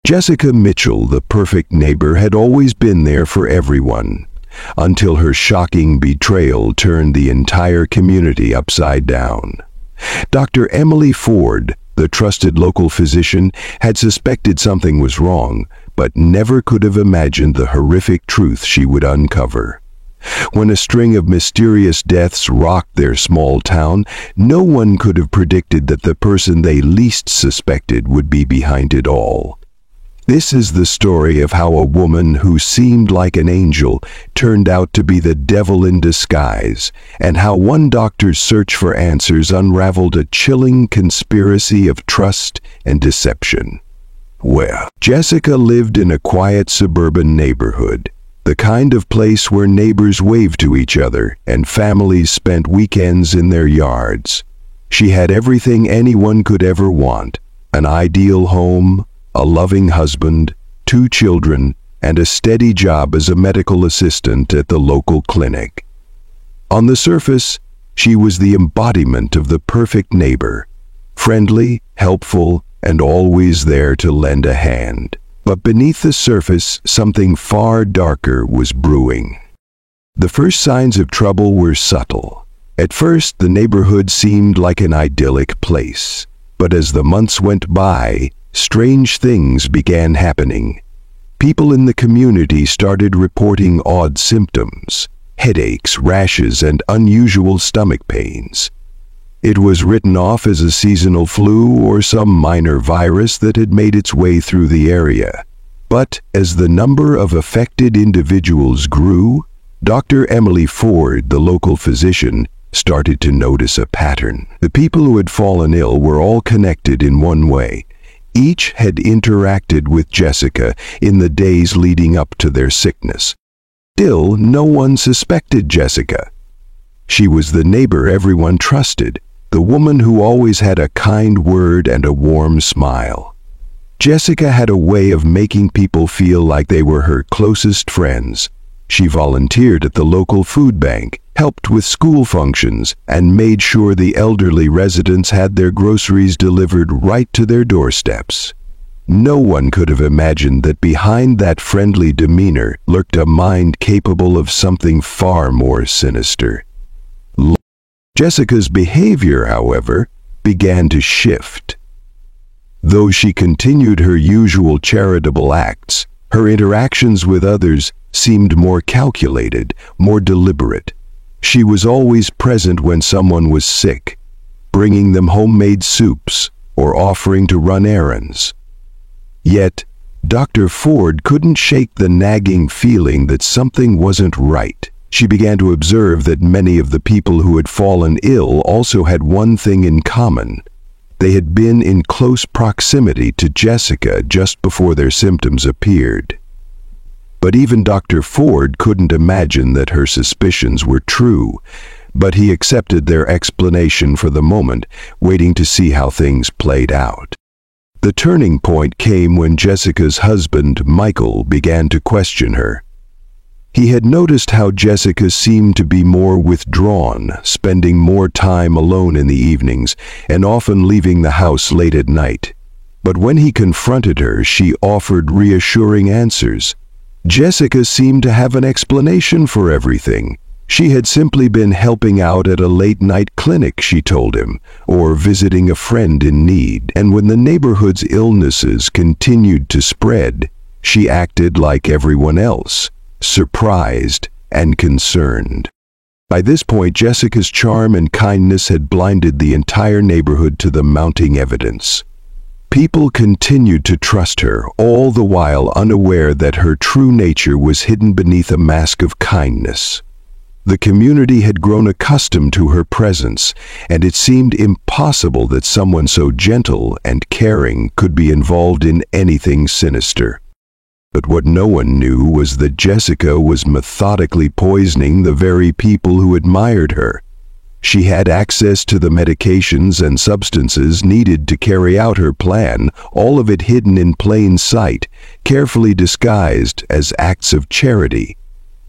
Jessica Mitchell, the perfect neighbor, had always been there for everyone, until her shocking betrayal turned the entire community upside down. Dr. Emily Ford, the trusted local physician, had suspected something was wrong, but never could have imagined the horrific truth she would uncover. When a string of mysterious deaths rocked their small town, no one could have predicted that the person they least suspected would be behind it all. This is the story of how a woman who seemed like an angel turned out to be the devil in disguise, and how one doctor's search for answers unraveled a chilling conspiracy of trust and deception. Well, Jessica lived in a quiet suburban neighborhood, the kind of place where neighbors waved to each other and families spent weekends in their yards. She had everything anyone could ever want: an ideal home, a loving husband, 2 children, and a steady job as a medical assistant at the local clinic. On the surface, she was the embodiment of the perfect neighbor, friendly, helpful, and always there to lend a hand. But beneath the surface, something far darker was brewing. The first signs of trouble were subtle. At first, the neighborhood seemed like an idyllic place, but as the months went by, strange things began happening. People in the community started reporting odd symptoms: headaches, rashes, and unusual stomach pains. It was written off as a seasonal flu or some minor virus that had made its way through the area. But as the number of affected individuals grew, Dr. Emily Ford, the local physician, started to notice a pattern. The people who had fallen ill were all connected in one way. Each had interacted with Jessica in the days leading up to their sickness. Still, no one suspected Jessica. She was the neighbor everyone trusted, the woman who always had a kind word and a warm smile. Jessica had a way of making people feel like they were her closest friends. She volunteered at the local food bank, helped with school functions, and made sure the elderly residents had their groceries delivered right to their doorsteps. No one could have imagined that behind that friendly demeanor lurked a mind capable of something far more sinister. Jessica's behavior, however, began to shift. Though she continued her usual charitable acts, her interactions with others seemed more calculated, more deliberate. She was always present when someone was sick, bringing them homemade soups or offering to run errands. Yet, Dr. Ford couldn't shake the nagging feeling that something wasn't right. She began to observe that many of the people who had fallen ill also had one thing in common. They had been in close proximity to Jessica just before their symptoms appeared. But even Dr. Ford couldn't imagine that her suspicions were true, but he accepted their explanation for the moment, waiting to see how things played out. The turning point came when Jessica's husband, Michael, began to question her. He had noticed how Jessica seemed to be more withdrawn, spending more time alone in the evenings, and often leaving the house late at night. But when he confronted her, she offered reassuring answers. Jessica seemed to have an explanation for everything. She had simply been helping out at a late-night clinic, she told him, or visiting a friend in need. And when the neighborhood's illnesses continued to spread, she acted like everyone else, surprised and concerned. By this point, Jessica's charm and kindness had blinded the entire neighborhood to the mounting evidence. People continued to trust her, all the while unaware that her true nature was hidden beneath a mask of kindness. The community had grown accustomed to her presence, and it seemed impossible that someone so gentle and caring could be involved in anything sinister. But what no one knew was that Jessica was methodically poisoning the very people who admired her. She had access to the medications and substances needed to carry out her plan, all of it hidden in plain sight, carefully disguised as acts of charity.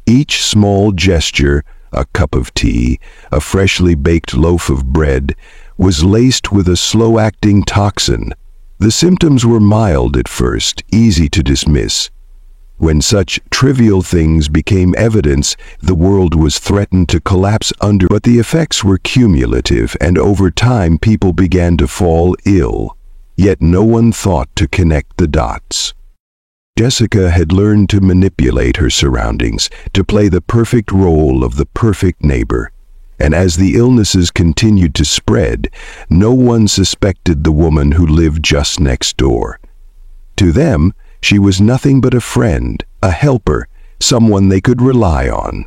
Each small gesture, a cup of tea, a freshly baked loaf of bread, was laced with a slow-acting toxin, The symptoms were mild at first, easy to dismiss. When such trivial things became evidence, the world was threatened to collapse under, but the effects were cumulative, and over time people began to fall ill. Yet no one thought to connect the dots. Jessica had learned to manipulate her surroundings, to play the perfect role of the perfect neighbor. And as the illnesses continued to spread, no one suspected the woman who lived just next door. To them, she was nothing but a friend, a helper, someone they could rely on.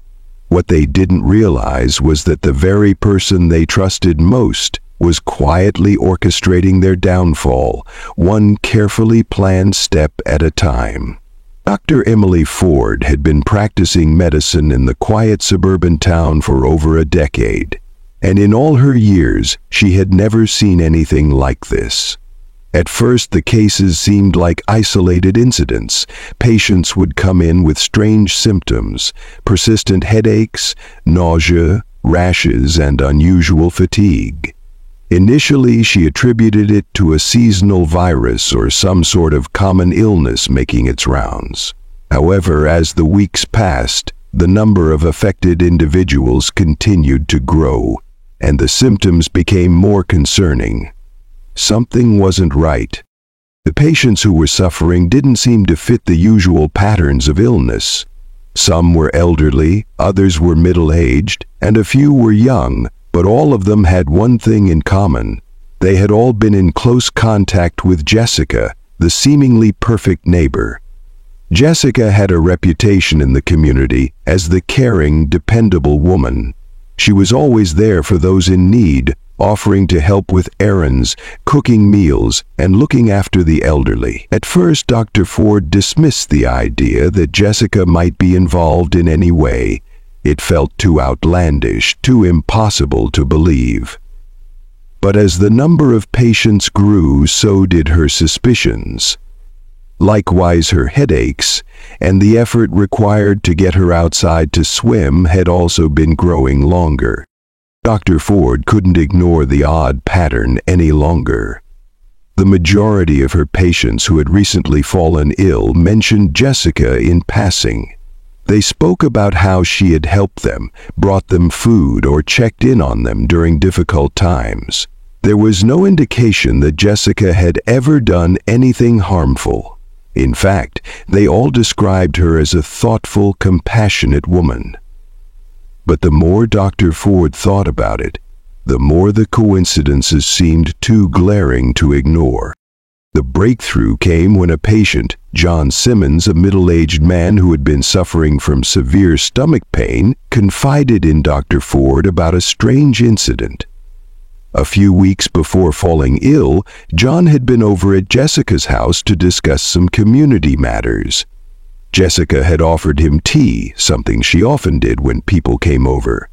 What they didn't realize was that the very person they trusted most was quietly orchestrating their downfall, one carefully planned step at a time. Dr. Emily Ford had been practicing medicine in the quiet suburban town for over a decade, and in all her years, she had never seen anything like this. At first, the cases seemed like isolated incidents. Patients would come in with strange symptoms, persistent headaches, nausea, rashes, and unusual fatigue. Initially, she attributed it to a seasonal virus or some sort of common illness making its rounds. However, as the weeks passed, the number of affected individuals continued to grow, and the symptoms became more concerning. Something wasn't right. The patients who were suffering didn't seem to fit the usual patterns of illness. Some were elderly, others were middle-aged, and a few were young, but all of them had one thing in common. They had all been in close contact with Jessica, the seemingly perfect neighbor. Jessica had a reputation in the community as the caring, dependable woman. She was always there for those in need, offering to help with errands, cooking meals, and looking after the elderly. At first, Dr. Ford dismissed the idea that Jessica might be involved in any way. It felt too outlandish, too impossible to believe. But as the number of patients grew, so did her suspicions. Likewise, her headaches, and the effort required to get her outside to swim had also been growing longer. Dr. Ford couldn't ignore the odd pattern any longer. The majority of her patients who had recently fallen ill mentioned Jessica in passing. They spoke about how she had helped them, brought them food, or checked in on them during difficult times. There was no indication that Jessica had ever done anything harmful. In fact, they all described her as a thoughtful, compassionate woman. But the more Dr. Ford thought about it, the more the coincidences seemed too glaring to ignore. The breakthrough came when a patient, John Simmons, a middle-aged man who had been suffering from severe stomach pain, confided in Dr. Ford about a strange incident. A few weeks before falling ill, John had been over at Jessica's house to discuss some community matters. Jessica had offered him tea, something she often did when people came over.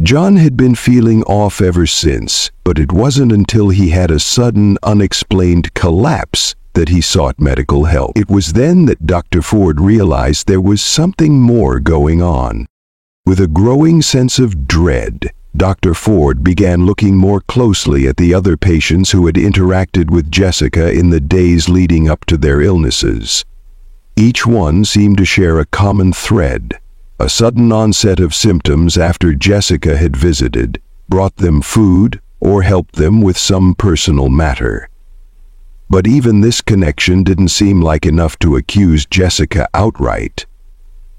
John had been feeling off ever since, but it wasn't until he had a sudden, unexplained collapse that he sought medical help. It was then that Dr. Ford realized there was something more going on. With a growing sense of dread, Dr. Ford began looking more closely at the other patients who had interacted with Jessica in the days leading up to their illnesses. Each one seemed to share a common thread. A sudden onset of symptoms after Jessica had visited, brought them food, or helped them with some personal matter. But even this connection didn't seem like enough to accuse Jessica outright.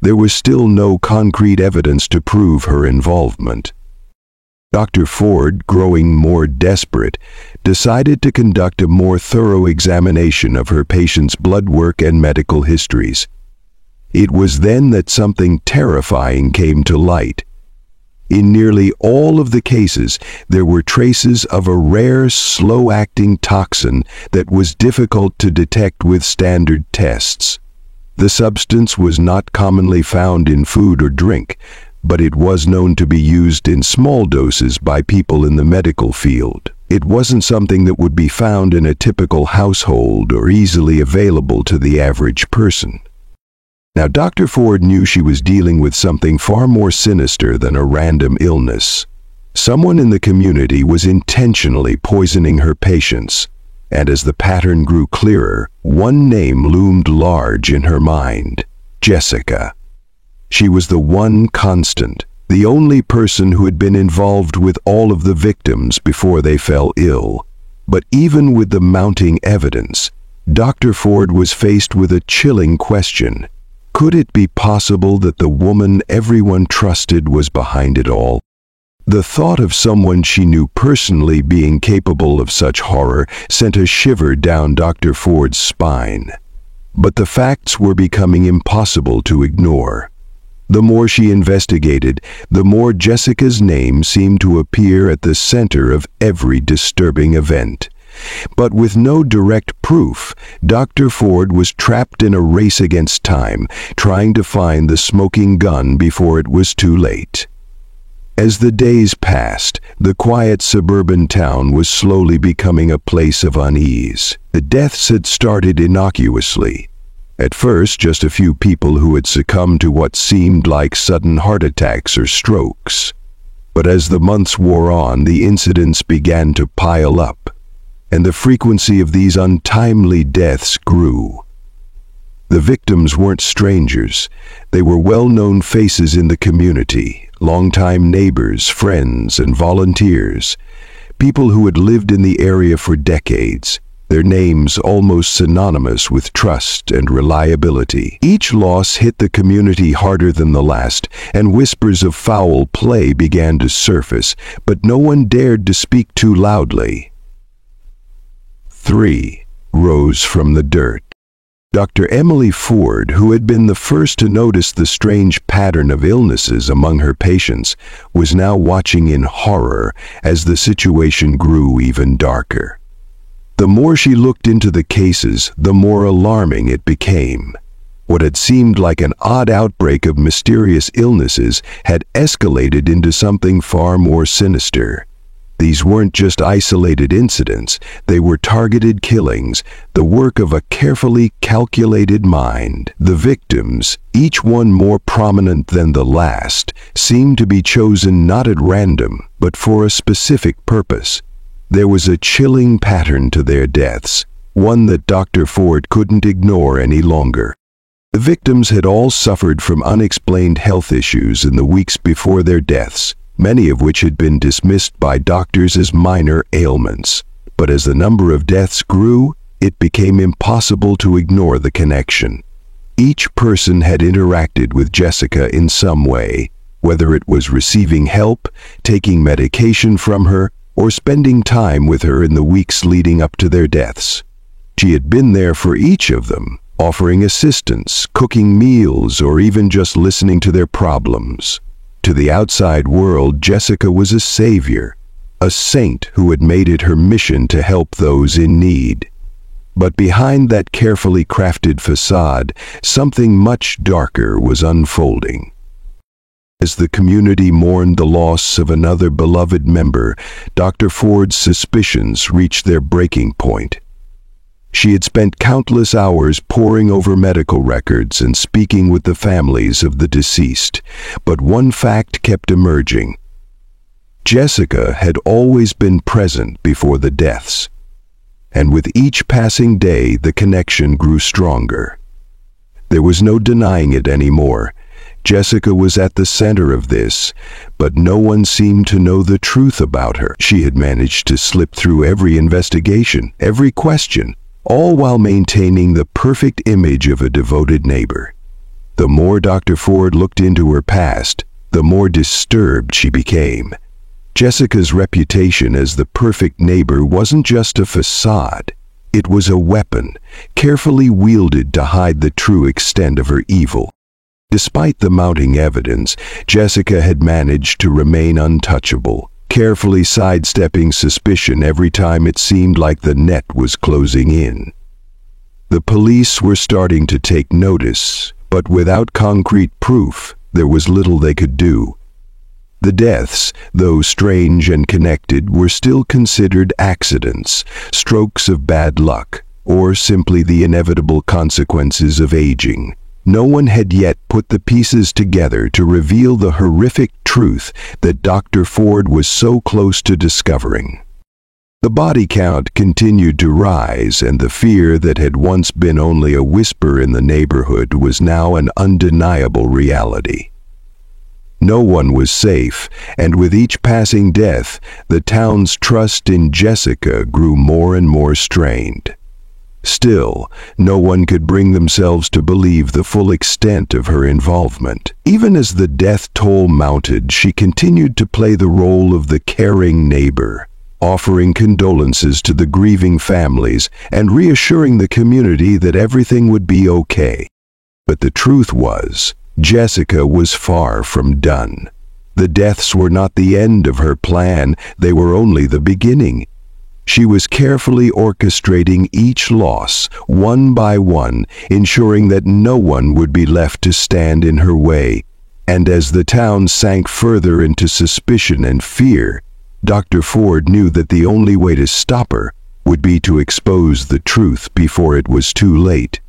There was still no concrete evidence to prove her involvement. Dr. Ford, growing more desperate, decided to conduct a more thorough examination of her patients' blood work and medical histories. It was then that something terrifying came to light. In nearly all of the cases, there were traces of a rare, slow-acting toxin that was difficult to detect with standard tests. The substance was not commonly found in food or drink, but it was known to be used in small doses by people in the medical field. It wasn't something that would be found in a typical household or easily available to the average person. Now, Dr. Ford knew she was dealing with something far more sinister than a random illness. Someone in the community was intentionally poisoning her patients. And as the pattern grew clearer, one name loomed large in her mind: Jessica. She was the one constant, the only person who had been involved with all of the victims before they fell ill. But even with the mounting evidence, Dr. Ford was faced with a chilling question. Could it be possible that the woman everyone trusted was behind it all? The thought of someone she knew personally being capable of such horror sent a shiver down Dr. Ford's spine. But the facts were becoming impossible to ignore. The more she investigated, the more Jessica's name seemed to appear at the center of every disturbing event. But with no direct proof, Dr. Ford was trapped in a race against time, trying to find the smoking gun before it was too late. As the days passed, the quiet suburban town was slowly becoming a place of unease. The deaths had started innocuously. At first, just a few people who had succumbed to what seemed like sudden heart attacks or strokes. But as the months wore on, the incidents began to pile up, and the frequency of these untimely deaths grew. The victims weren't strangers. They were well-known faces in the community, longtime neighbors, friends, and volunteers, people who had lived in the area for decades, their names almost synonymous with trust and reliability. Each loss hit the community harder than the last, and whispers of foul play began to surface, but no one dared to speak too loudly. 3 rose from the dirt. Dr. Emily Ford, who had been the first to notice the strange pattern of illnesses among her patients, was now watching in horror as the situation grew even darker. The more she looked into the cases, the more alarming it became. What had seemed like an odd outbreak of mysterious illnesses had escalated into something far more sinister. These weren't just isolated incidents, they were targeted killings, the work of a carefully calculated mind. The victims, each one more prominent than the last, seemed to be chosen not at random, but for a specific purpose. There was a chilling pattern to their deaths, one that Dr. Ford couldn't ignore any longer. The victims had all suffered from unexplained health issues in the weeks before their deaths, many of which had been dismissed by doctors as minor ailments. But as the number of deaths grew, it became impossible to ignore the connection. Each person had interacted with Jessica in some way, whether it was receiving help, taking medication from her, or spending time with her in the weeks leading up to their deaths. She had been there for each of them, offering assistance, cooking meals, or even just listening to their problems. To the outside world, Jessica was a savior, a saint who had made it her mission to help those in need. But behind that carefully crafted facade, something much darker was unfolding. As the community mourned the loss of another beloved member, Dr. Ford's suspicions reached their breaking point. She had spent countless hours poring over medical records and speaking with the families of the deceased, but one fact kept emerging. Jessica had always been present before the deaths, and with each passing day the connection grew stronger. There was no denying it anymore. Jessica was at the center of this, but no one seemed to know the truth about her. She had managed to slip through every investigation, every question, all while maintaining the perfect image of a devoted neighbor. The more Dr. Ford looked into her past, the more disturbed she became. Jessica's reputation as the perfect neighbor wasn't just a facade. It was a weapon, carefully wielded to hide the true extent of her evil. Despite the mounting evidence, Jessica had managed to remain untouchable, carefully sidestepping suspicion every time it seemed like the net was closing in. The police were starting to take notice, but without concrete proof, there was little they could do. The deaths, though strange and connected, were still considered accidents, strokes of bad luck, or simply the inevitable consequences of aging. No one had yet put the pieces together to reveal the horrific truth that Dr. Ford was so close to discovering. The body count continued to rise, and the fear that had once been only a whisper in the neighborhood was now an undeniable reality. No one was safe, and with each passing death, the town's trust in Jessica grew more and more strained. Still, no one could bring themselves to believe the full extent of her involvement. Even as the death toll mounted, she continued to play the role of the caring neighbor, offering condolences to the grieving families and reassuring the community that everything would be okay. But the truth was, Jessica was far from done. The deaths were not the end of her plan, they were only the beginning. She was carefully orchestrating each loss, one by one, ensuring that no one would be left to stand in her way. And as the town sank further into suspicion and fear, Dr. Ford knew that the only way to stop her would be to expose the truth before it was too late.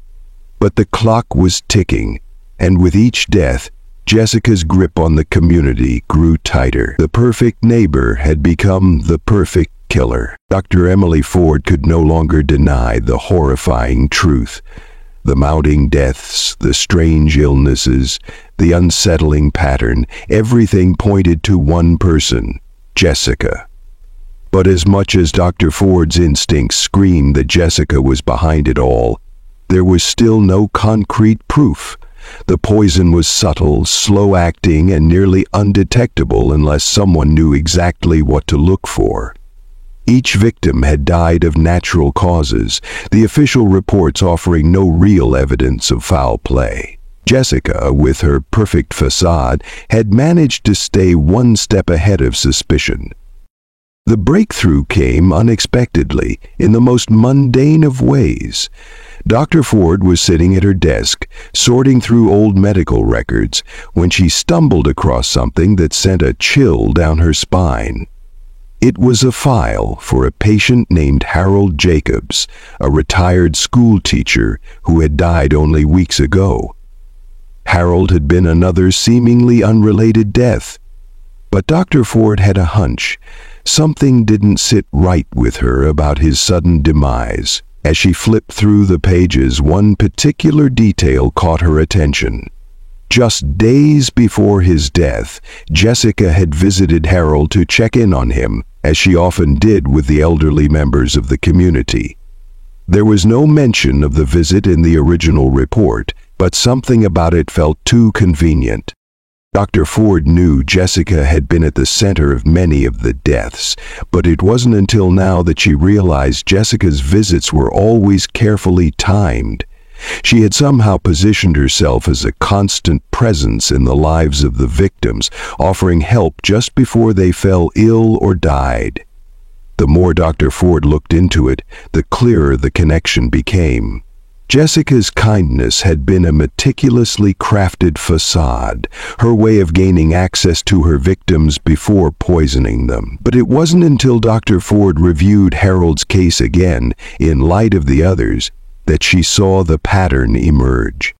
But the clock was ticking, and with each death, Jessica's grip on the community grew tighter. The perfect neighbor had become the perfect killer. Dr. Emily Ford could no longer deny the horrifying truth. The mounting deaths, the strange illnesses, the unsettling pattern, everything pointed to one person, Jessica. But as much as Dr. Ford's instincts screamed that Jessica was behind it all, there was still no concrete proof. The poison was subtle, slow-acting, and nearly undetectable unless someone knew exactly what to look for. Each victim had died of natural causes, the official reports offering no real evidence of foul play. Jessica, with her perfect facade, had managed to stay one step ahead of suspicion. The breakthrough came unexpectedly, in the most mundane of ways. Dr. Ford was sitting at her desk, sorting through old medical records, when she stumbled across something that sent a chill down her spine. It was a file for a patient named Harold Jacobs, a retired school teacher who had died only weeks ago. Harold had been another seemingly unrelated death. But Dr. Ford had a hunch. Something didn't sit right with her about his sudden demise. As she flipped through the pages, one particular detail caught her attention. Just days before his death, Jessica had visited Harold to check in on him, as she often did with the elderly members of the community. There was no mention of the visit in the original report, but something about it felt too convenient. Dr. Ford knew Jessica had been at the center of many of the deaths, but it wasn't until now that she realized Jessica's visits were always carefully timed. She had somehow positioned herself as a constant presence in the lives of the victims, offering help just before they fell ill or died. The more Dr. Ford looked into it, the clearer the connection became. Jessica's kindness had been a meticulously crafted facade, her way of gaining access to her victims before poisoning them. But it wasn't until Dr. Ford reviewed Harold's case again, in light of the others, that she saw the pattern emerge.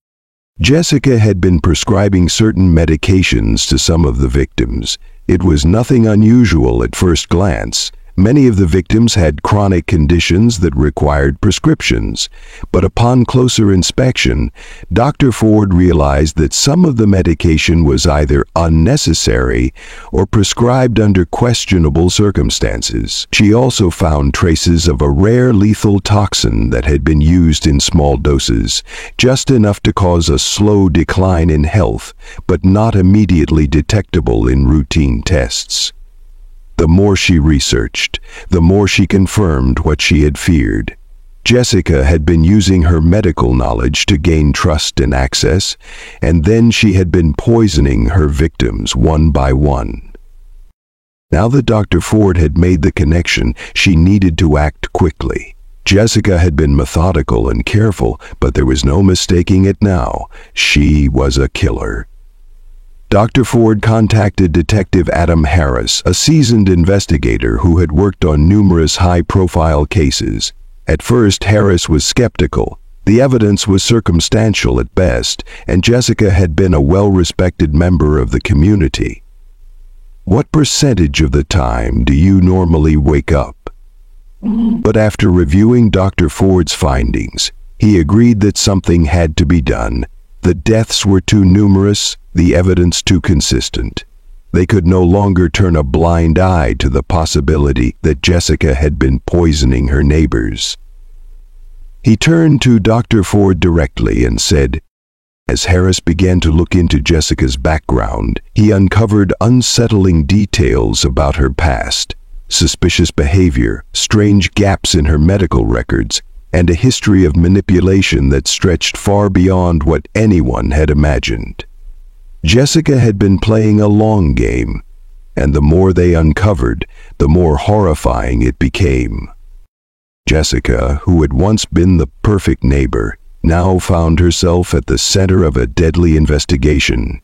Jessica had been prescribing certain medications to some of the victims. It was nothing unusual at first glance. Many of the victims had chronic conditions that required prescriptions, but upon closer inspection, Dr. Ford realized that some of the medication was either unnecessary or prescribed under questionable circumstances. She also found traces of a rare lethal toxin that had been used in small doses, just enough to cause a slow decline in health, but not immediately detectable in routine tests. The more she researched, the more she confirmed what she had feared. Jessica had been using her medical knowledge to gain trust and access, and then she had been poisoning her victims one by one. Now that Dr. Ford had made the connection, she needed to act quickly. Jessica had been methodical and careful, but there was no mistaking it now. She was a killer. Dr. Ford contacted Detective Adam Harris, a seasoned investigator who had worked on numerous high-profile cases. At first, Harris was skeptical. The evidence was circumstantial at best, and Jessica had been a well-respected member of the community. "What percentage of the time do you normally wake up?" But after reviewing Dr. Ford's findings, he agreed that something had to be done. The deaths were too numerous, the evidence too consistent. They could no longer turn a blind eye to the possibility that Jessica had been poisoning her neighbors. He turned to Dr. Ford directly and said, as Harris began to look into Jessica's background, he uncovered unsettling details about her past, suspicious behavior, strange gaps in her medical records, and a history of manipulation that stretched far beyond what anyone had imagined. Jessica had been playing a long game, and the more they uncovered, the more horrifying it became. Jessica, who had once been the perfect neighbor, now found herself at the center of a deadly investigation.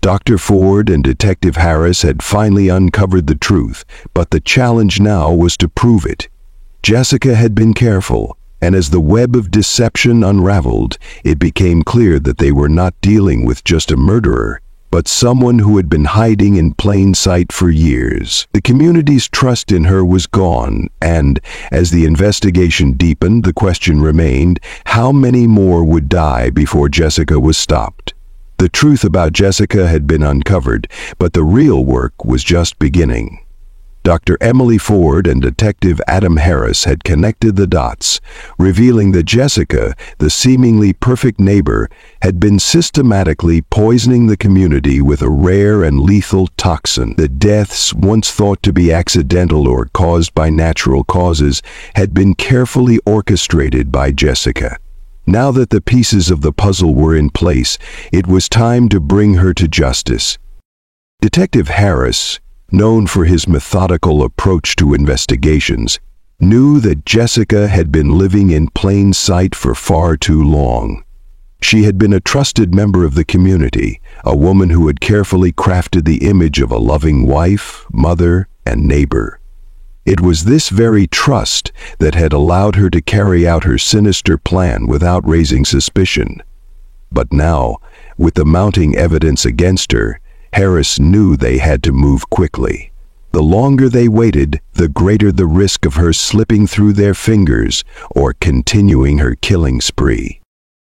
Dr. Ford and Detective Harris had finally uncovered the truth, but the challenge now was to prove it. Jessica had been careful, and as the web of deception unraveled, it became clear that they were not dealing with just a murderer, but someone who had been hiding in plain sight for years. The community's trust in her was gone, and as the investigation deepened, the question remained, how many more would die before Jessica was stopped? The truth about Jessica had been uncovered, but the real work was just beginning. Dr. Emily Ford and Detective Adam Harris had connected the dots, revealing that Jessica, the seemingly perfect neighbor, had been systematically poisoning the community with a rare and lethal toxin. The deaths, once thought to be accidental or caused by natural causes, had been carefully orchestrated by Jessica. Now that the pieces of the puzzle were in place, it was time to bring her to justice. Detective Harris, known for his methodical approach to investigations, knew that Jessica had been living in plain sight for far too long. She had been a trusted member of the community, a woman who had carefully crafted the image of a loving wife, mother, and neighbor. It was this very trust that had allowed her to carry out her sinister plan without raising suspicion. But now, with the mounting evidence against her, Harris knew they had to move quickly. The longer they waited, the greater the risk of her slipping through their fingers or continuing her killing spree.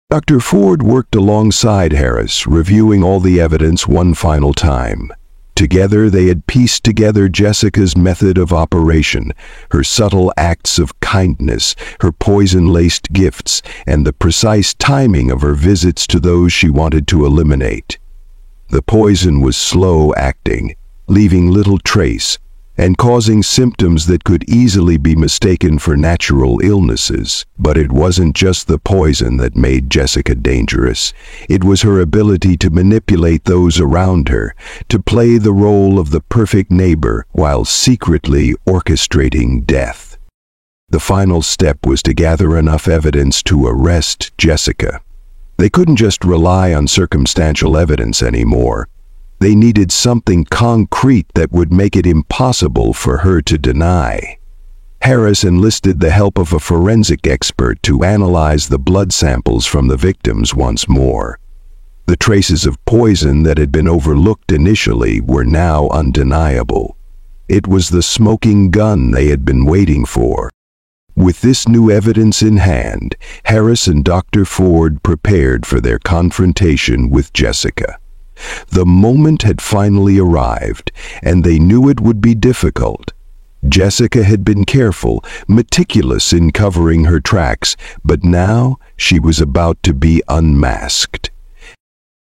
Dr. Ford worked alongside Harris, reviewing all the evidence one final time. Together they had pieced together Jessica's method of operation, her subtle acts of kindness, her poison-laced gifts, and the precise timing of her visits to those she wanted to eliminate. The poison was slow-acting, leaving little trace, and causing symptoms that could easily be mistaken for natural illnesses. But it wasn't just the poison that made Jessica dangerous. It was her ability to manipulate those around her, to play the role of the perfect neighbor while secretly orchestrating death. The final step was to gather enough evidence to arrest Jessica. They couldn't just rely on circumstantial evidence anymore. They needed something concrete that would make it impossible for her to deny. Harris enlisted the help of a forensic expert to analyze the blood samples from the victims once more. The traces of poison that had been overlooked initially were now undeniable. It was the smoking gun they had been waiting for. With this new evidence in hand, Harris and Dr. Ford prepared for their confrontation with Jessica. The moment had finally arrived, and they knew it would be difficult. Jessica had been careful, meticulous in covering her tracks, but now she was about to be unmasked.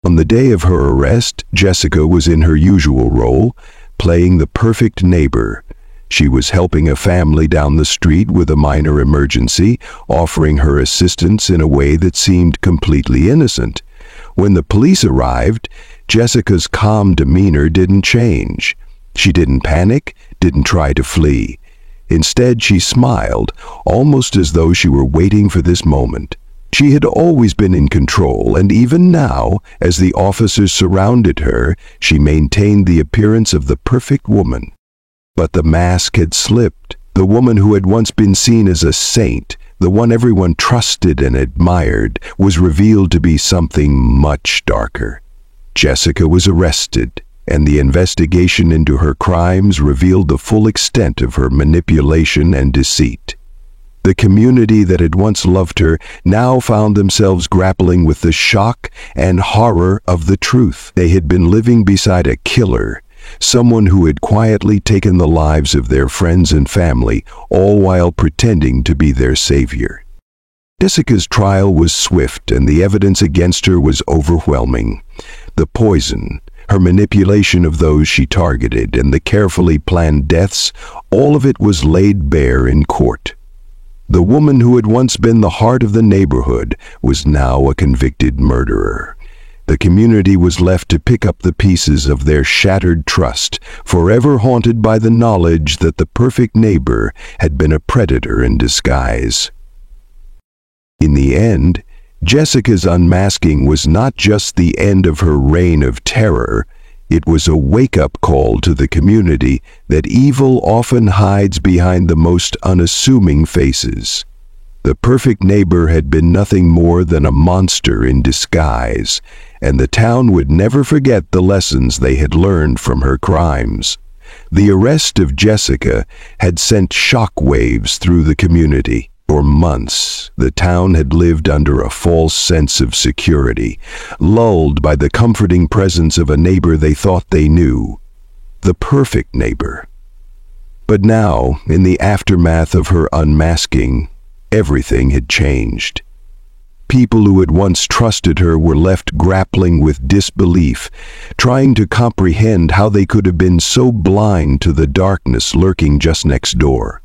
On the day of her arrest, Jessica was in her usual role, playing the perfect neighbor. She was helping a family down the street with a minor emergency, offering her assistance in a way that seemed completely innocent. When the police arrived, Jessica's calm demeanor didn't change. She didn't panic, didn't try to flee. Instead, she smiled, almost as though she were waiting for this moment. She had always been in control, and even now, as the officers surrounded her, she maintained the appearance of the perfect woman. But the mask had slipped. The woman who had once been seen as a saint, the one everyone trusted and admired, was revealed to be something much darker. Jessica was arrested, and the investigation into her crimes revealed the full extent of her manipulation and deceit. The community that had once loved her now found themselves grappling with the shock and horror of the truth. They had been living beside a killer, someone who had quietly taken the lives of their friends and family, all while pretending to be their savior. Jessica's trial was swift, and the evidence against her was overwhelming. The poison, her manipulation of those she targeted, and the carefully planned deaths, all of it was laid bare in court. The woman who had once been the heart of the neighborhood was now a convicted murderer. The community was left to pick up the pieces of their shattered trust, forever haunted by the knowledge that the perfect neighbor had been a predator in disguise. In the end, Jessica's unmasking was not just the end of her reign of terror. It was a wake-up call to the community that evil often hides behind the most unassuming faces. The perfect neighbor had been nothing more than a monster in disguise, and the town would never forget the lessons they had learned from her crimes. The arrest of Jessica had sent shockwaves through the community. For months, the town had lived under a false sense of security, lulled by the comforting presence of a neighbor they thought they knew, the perfect neighbor. But now, in the aftermath of her unmasking, everything had changed. People who had once trusted her were left grappling with disbelief, trying to comprehend how they could have been so blind to the darkness lurking just next door.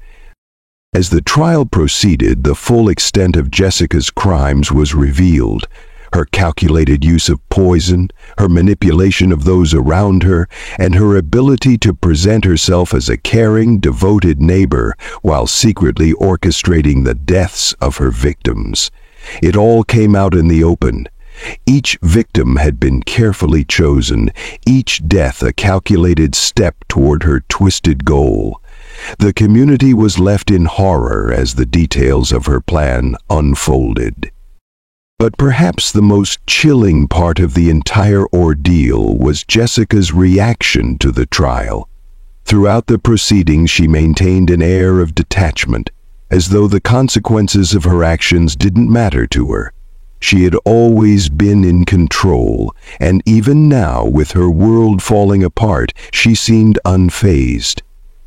As the trial proceeded, the full extent of Jessica's crimes was revealed. Her calculated use of poison, her manipulation of those around her, and her ability to present herself as a caring, devoted neighbor while secretly orchestrating the deaths of her victims. It all came out in the open. Each victim had been carefully chosen, each death a calculated step toward her twisted goal. The community was left in horror as the details of her plan unfolded. But perhaps the most chilling part of the entire ordeal was Jessica's reaction to the trial. Throughout the proceedings, she maintained an air of detachment, as though the consequences of her actions didn't matter to her. She had always been in control, and even now, with her world falling apart, she seemed unfazed.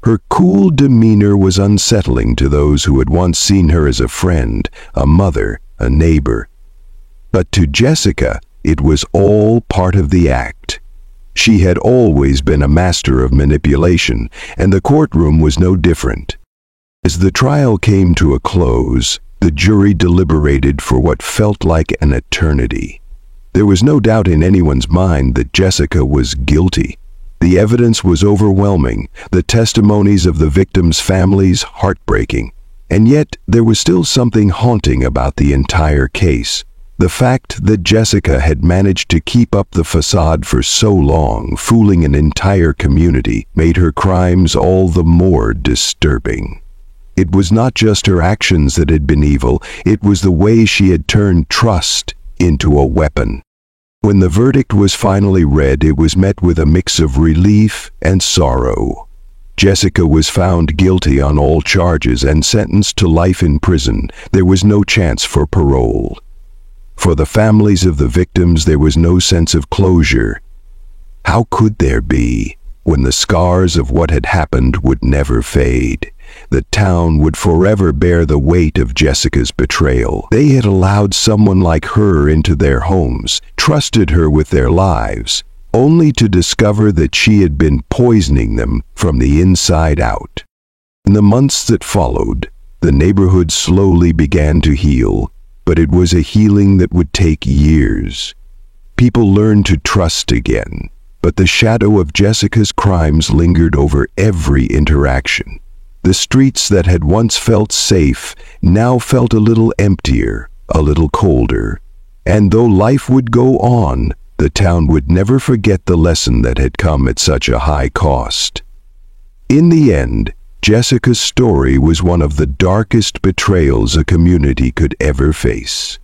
Her cool demeanor was unsettling to those who had once seen her as a friend, a mother, a neighbor. But to Jessica, it was all part of the act. She had always been a master of manipulation, and the courtroom was no different. As the trial came to a close, the jury deliberated for what felt like an eternity. There was no doubt in anyone's mind that Jessica was guilty. The evidence was overwhelming, the testimonies of the victims' families heartbreaking, and yet there was still something haunting about the entire case. The fact that Jessica had managed to keep up the facade for so long, fooling an entire community, made her crimes all the more disturbing. It was not just her actions that had been evil, it was the way she had turned trust into a weapon. When the verdict was finally read, it was met with a mix of relief and sorrow. Jessica was found guilty on all charges and sentenced to life in prison. There was no chance for parole. For the families of the victims, there was no sense of closure. How could there be, when the scars of what had happened would never fade? The town would forever bear the weight of Jessica's betrayal. They had allowed someone like her into their homes, trusted her with their lives, only to discover that she had been poisoning them from the inside out. In the months that followed, the neighborhood slowly began to heal, but it was a healing that would take years. People learned to trust again, but the shadow of Jessica's crimes lingered over every interaction. The streets that had once felt safe now felt a little emptier, a little colder. And though life would go on, the town would never forget the lesson that had come at such a high cost. In the end, Jessica's story was one of the darkest betrayals a community could ever face.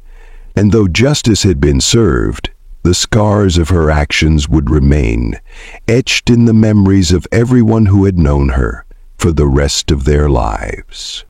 And though justice had been served, The scars of her actions would remain, etched in the memories of everyone who had known her for the rest of their lives.